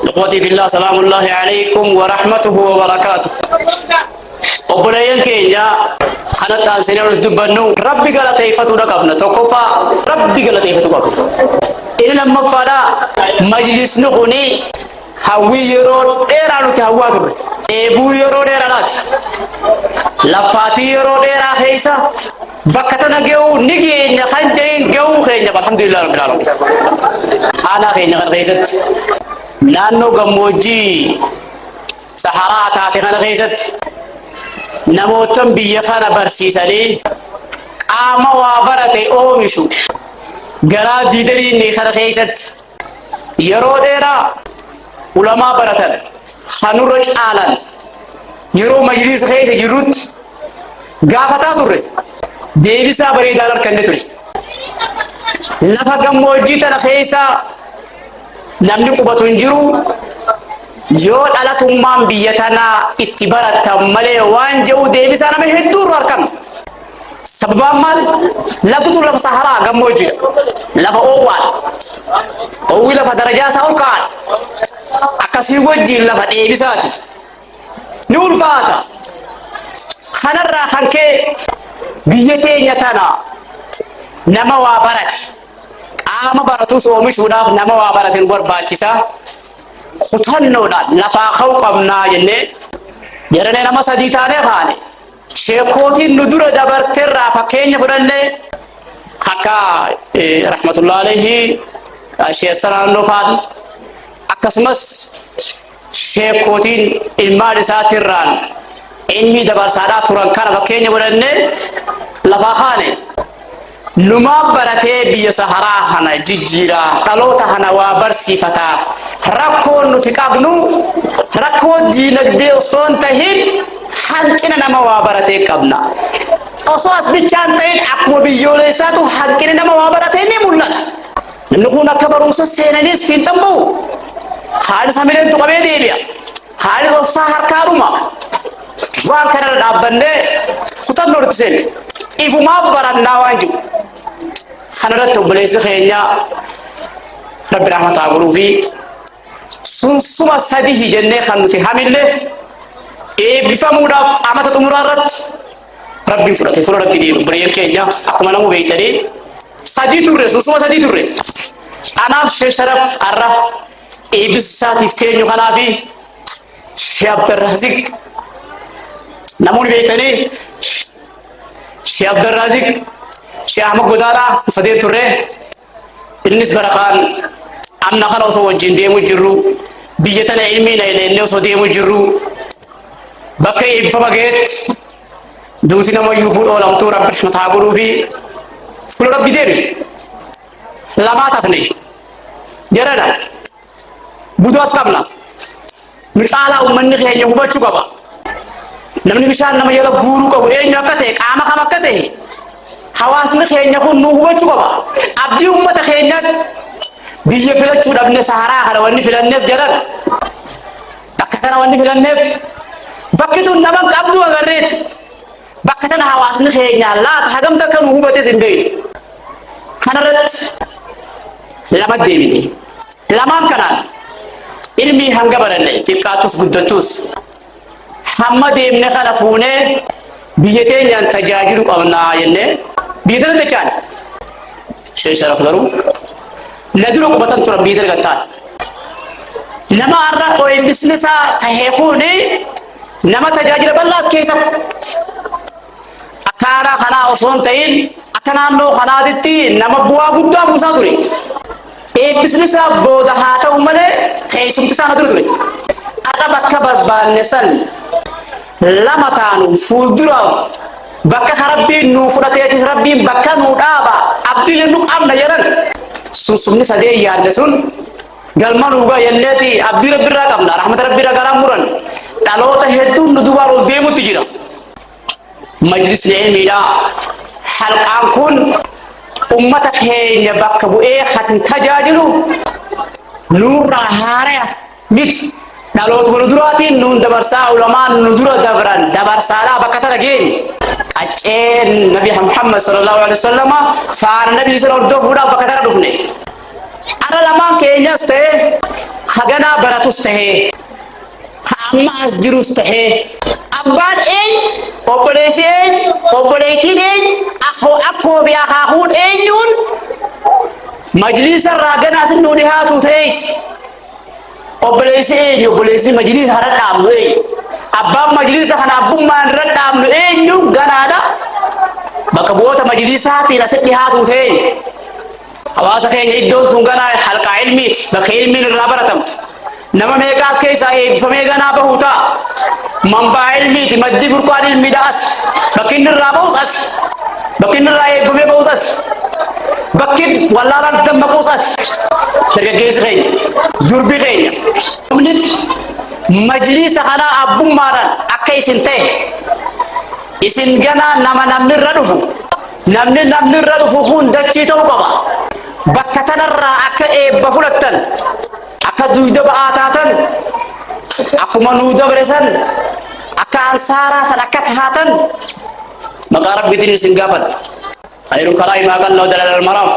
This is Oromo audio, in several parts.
إخوتي في الله سلام الله عليكم ورحمته وبركاته. وبريان كينيا خنا تانسينا دبنو ربي قال تيفتو رقبنا توقفا ربي قال تيفتو قبنا إن لما فدا مجلس نخوني هاوي يرون إيرانو تهوا در إبو يرون إيرانات لفاتي يرون إيران خيسا بكتنا جو نيجي نخنجين جو خينيا الحمد لله رب العالمين. أنا خينيا خيست نانو غموجي صحراء تاتي خنا خيست نموتن بيا خنا برسيسالي قام وابرتي اومشو غرا ديدري ني خنا خيست يرو ديرا علماء برتن خنورج آلن يرو مجلس خيس يروت غافتا توري ديبسا بري دارر كنتوري لفا غموجي تن خيسا namni qubatu hinjiru yoo dhalatummaan biyya tanaa itti baratan malee waan jedhu deebisaa nama hedduu harkan sababaan maal laftu lafa saharaa gammoojjiidha lafa oowwaadha oowwi lafa darajaa isaa ol ka'aadha akkasii wajjiin lafa deebisaati ni ulfaata kanarraa kan kee biyya teenya tana nama waa barate ama baratus oomishuudhaaf nama waa barateen barbaachisa kutannoodhaan lafaa ka'uu qabnaa jennee jedhanii nama sadii taanee kaane sheekootiin nu dura dabarteerraa fakkeenya fudhannee akka rahmatullahi alayhi sheekh Sanaannoo faan akkasumas sheekootiin ilmaan isaatirraan ilmi dabarsaadhaa turan kana fakkeenya fudhannee lafaa kaane numa barate biya sahara hana jijjira talota hana wa barsifata rakkoon nuti qabnu rakkoo diinagdee osoo hin tahin hanqina nama waa barate qabna osoo as bichaan ta'in akkuma biyyoolessaatu hanqina nama waa barate ni mul'ata namni kun akka barumsa seenanis fiinxambu haalis hamileentu qabee deebi'a haalis obsaa harkaadhuma waan kana dhaabbannee kutannoo nuti seenne ifumaa barannaa waan jiru خنرت بليس خينيا رب رحمة عبرو في سنسوما سديه جنة خنوتي حمله بفهموداف أمات تمرارت ربي فرته ربي دي بريال كينيا أكو منامو بيتري سدي توري سنسوما سدي توري أنا في شرف أرى بس ساتفتين يخنا في شاب الرزق نمون بيتري شاب الرزق شيخ أحمد قدارة صديق ترى بالنسبة لخان أمنا خلاص هو الجندي مجرو بيجتنا علمينا إنه صديق مجرو بقي فبقيت دوسنا ما يفور أو لم تور رحمة تعبرو في فلو ربي ديري لما تفني جرنا بدوس كمنا مش على أمني خير هو بتشوفه نمني مشان نما يلا غورو كو إيه نكته كاما كاما كته حواسنا خيرنا كون نوبة شوكبا أبدي أمة خيرنا بيجي فيلا شو دبنا سهرة هلا وني فيلا نف جرر بكتنا وني فيلا نف بكتون نبان كابدو أغريت بكتنا حواسنا خيرنا لا تهجم تكن نوبة تزندين خنرت لما ديبني لما كنان ilmi hanga baranne tiqqatus guddatus hamma deemne kana fuune biyya teenyaan tajaajilu qabnaa jenne biyya tana dachaan shee sharaf garuu laduro qubatan tura biyya tana gattaan nama arra qo'ee bisinesa tahee fuune nama tajaajila bal'aas keessa akkaanaa kanaa osoo hin ta'in akka naannoo kanaatitti nama bu'aa guddaa buusaa ture business booda haa ta'u malee keessumti sana ture arra bakka barbaanne san lama taanu fuuldura bakka rabbiin nu fudhateetis rabbiin bakka nu dhaaba abdii jennu qabna jedhan sumni sadee yaadne sun galma nuugaa yenneeti abdii rabbiirraa qabna rahmata rabbiirraa garaan muran dhaloota hedduun nu duubaan ol deemutti jira majlisni ilmiidha halqaan kun ummata keenya bakka bu'ee hatin tajaajilu nurra haaraya mit dhaloota wal duraatiin nuun dabarsaa ulamaan nu dura dabran dabarsaadhaa bakka tana geenye qacceen nabi Muhammad sallallahu alaihi wasallam faana nabi sana hordofuudhaaf bakka tana dhufne أنا لما كينيا سته خجنا براتوسته أما أسجروسته أبان إيه أوبريسين أوبريتين إيه أخو بيا خاون إيه يون مجلس الراجنا سنودي هاتو تيس أوبريسين أوبريسين مجلس هرد أموي أبان مجلس خنا أبو من رد أموي إيه يون غنادا بكبوتا مجلس هاتي لسدي هاتو تيس hawaasa keenya iddoon tun ganaa halqa ilmiiti bakka ilmiin irraa baratamtu nama meeqaas keessaa eebbifamee ganaa bahuu ta'a mambaa ilmiiti maddi burqaan ilmiidhaas bakki inni irraa bahus as bakki inni irraa eebbifamee bahus as bakki wallaalaan dammaquus as dargaggeessi keenya durbi keenya humniti majliisa kanaa abbummaadhaan akka isin ta'e isin ganaa namni irra dhufu namni irra dhufu kun dachii ta'uu qaba. Bakka tanarraa akka eebba fudhattan akka duyda ba'aa taatan akkuma nuu dabresan akka ansaaraa san akka taatan maqaa rabbiitiin isin gaafadha. Khayru kalaa'i maa qalla wa dalala al-maraam.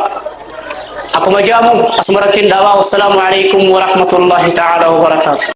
Akkuma jaamu asumarrattiin dhaabaa. Wassalaamu alaikum wa rahmatullahi ta'ala wa barakaatuh.